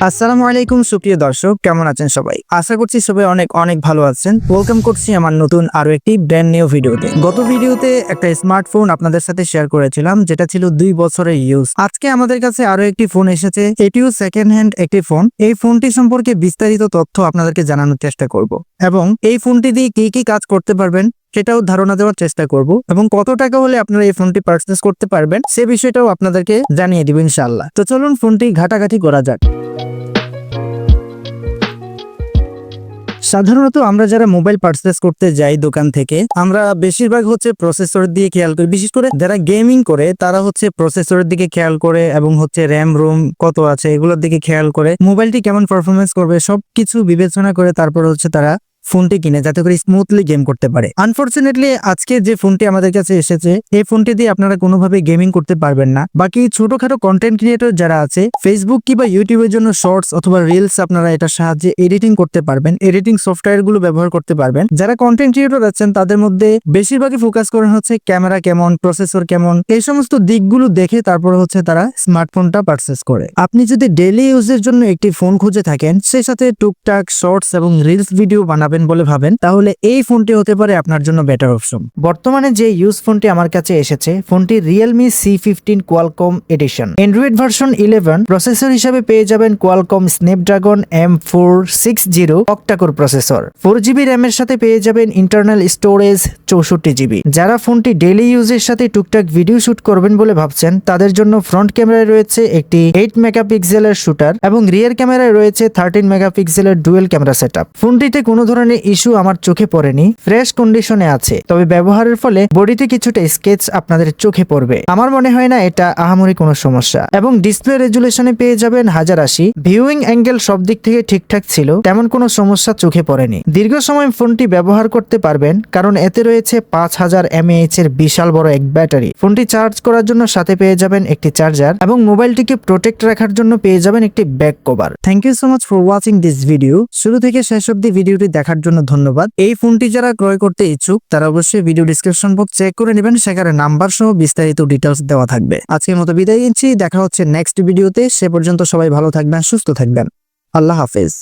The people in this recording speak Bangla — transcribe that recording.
আসসালামু আলাইকুম সুপ্রিয় দর্শক, কেমন আছেন সবাই? আশা করছি সবাই অনেক অনেক ভালো আছেন। ওয়েলকাম করছি আমার নতুন আরো একটি ব্র্যান্ড নিউ ভিডিওতে। গত ভিডিওতে একটা স্মার্টফোন আপনাদের সাথে শেয়ার করেছিলাম, যেটা ছিল 2 বছরের ইউজ। আজকে আমাদের কাছে আরো একটি ফোন এসেছে, এটিও সেকেন্ড হ্যান্ড একটি ফোন। এই ফোনটি সম্পর্কে বিস্তারিত তথ্য আপনাদেরকে জানানোর চেষ্টা করব এবং এই ফোনটি দিয়ে কি কি কাজ করতে পারবেন সেটাও ধারণা দেওয়ার চেষ্টা করব এবং কত টাকা হলে আপনারা এই ফোনটি পারচেজ করতে পারবেন সে বিষয়টাও আপনাদেরকে জানিয়ে দিব ইনশাআল্লাহ। তো চলুন ফোনটি ঘাটাঘাটি করা যাক। সাধারণত আমরা যারা মোবাইল পারচেস করতে যাই দোকান থেকে, আমরা বেশিরভাগ প্রসেসরের দিকে খেয়াল করি। বিশেষ করে যারা গেমিং করে তারা প্রসেসরের দিকে খেয়াল করে এবং র্যাম রোম কত আছে এগুলোর দিকে খেয়াল করে, মোবাইলটি কেমন পারফরমেন্স করবে সবকিছু বিবেচনা করে তারপর তারা ফোনটি কিনে, যাতে করে স্মুথলি গেম করতে পারে। আনফরচুনেটলি আজকে যে ফোনটি আমাদের কাছে এসেছে, এই ফোনটি দিয়ে আপনারা কোনোভাবে গেমিং করতে পারবেন না। বাকি ছোটখাটো কন্টেন্ট ক্রিয়েটর যারা আছে, ফেসবুক কিংবা ইউটিউবের জন্য শর্টস অথবা রিলস আপনারা এটার সাহায্যে এডিটিং করতে পারবেন, এডিটিং সফটওয়্যার গুলো ব্যবহার করতে পারবেন। যারা কন্টেন্ট ক্রিয়েটর আছেন তাদের মধ্যে বেশিরভাগই ফোকাস করেন ক্যামেরা কেমন, প্রসেসর কেমন, এই সমস্ত দিকগুলো দেখে তারপর তারা স্মার্টফোনটা পারচেস করে। আপনি যদি ডেইলি ইউজের জন্য একটি ফোন খুঁজে থাকেন, সেই সাথে টুকটাক শর্টস এবং রিলস ভিডিও বানাবেন বলে ভাবেন, তাহলে এই ফোনটি হতে পারে আপনার জন্য বেটার অপশন। বর্তমানে যে ইউজ ফোনটি আমার কাছে এসেছে, ফোনটি Realme C15 Qualcomm edition. Android version 11, processor হিসেবে পেয়ে যাবেন Qualcomm Snapdragon M460 octa-core processor. 4GB র্যামের সাথে পেয়ে যাবেন ইন্টারনাল স্টোরেজ 64GB। যারা ফোনটি ডেইলি ইউজের সাথে টুকটাক ভিডিও শুট করবেন বলে ভাবছেন, তাদের জন্য ফ্রন্ট ক্যামেরায় রয়েছে একটি 8 মেগাপিক্সেলের শুটার এবং রিয়ার ক্যামেরায় রয়েছে 13 মেগাপিক্সেলের ডুয়েল ক্যামেরা সেটআপ। ফোনটিতে কোনো ধরনের ইস্যু আমার চোখে পড়েনি, ফ্রেশ কন্ডিশনে আছে। তবে ব্যবহারের ফলে বডিতে কিছুটা স্কেচ আপনাদের চোখে পড়বে। আমার মনে হয় না এটা আহামরি কোনো সমস্যা। এবং ডিসপ্লে রেজুলেশনে পেয়ে যাবেন 1080। ভিউইং অ্যাঙ্গেল সব দিক থেকে ঠিকঠাক ছিল, তেমন কোনো সমস্যা চোখে পড়েনি। দীর্ঘ সময় ফোনটি ব্যবহার করতে পারবেন, কারণ এতে রয়েছে 5000 mAh এর বিশাল বড় এক ব্যাটারি। ফোনটি চার্জ করার জন্য সাথে পেয়ে যাবেন একটি চার্জার এবং মোবাইলটিকে প্রোটেক্ট রাখার জন্য পেয়ে যাবেন একটি back cover. Thank you so much for watching this video. শুরু থেকে শেষ অবধি ভিডিওটি দেখার জন্য ধন্যবাদ। এই ফোনটি যারা ক্রয় করতে ইচ্ছুক তারা অবশ্যই ভিডিও ডিসক্রিপশন বক্স চেক করে নেবেন, সেখানে নাম্বার সহ বিস্তারিত ডিটেইলস দেওয়া থাকবে। আজকের মতো বিদায় নিচ্ছি, দেখা হচ্ছে নেক্সট ভিডিওতে। সে পর্যন্ত সবাই ভালো থাকবেন, সুস্থ থাকবেন। আল্লাহ হাফেজ।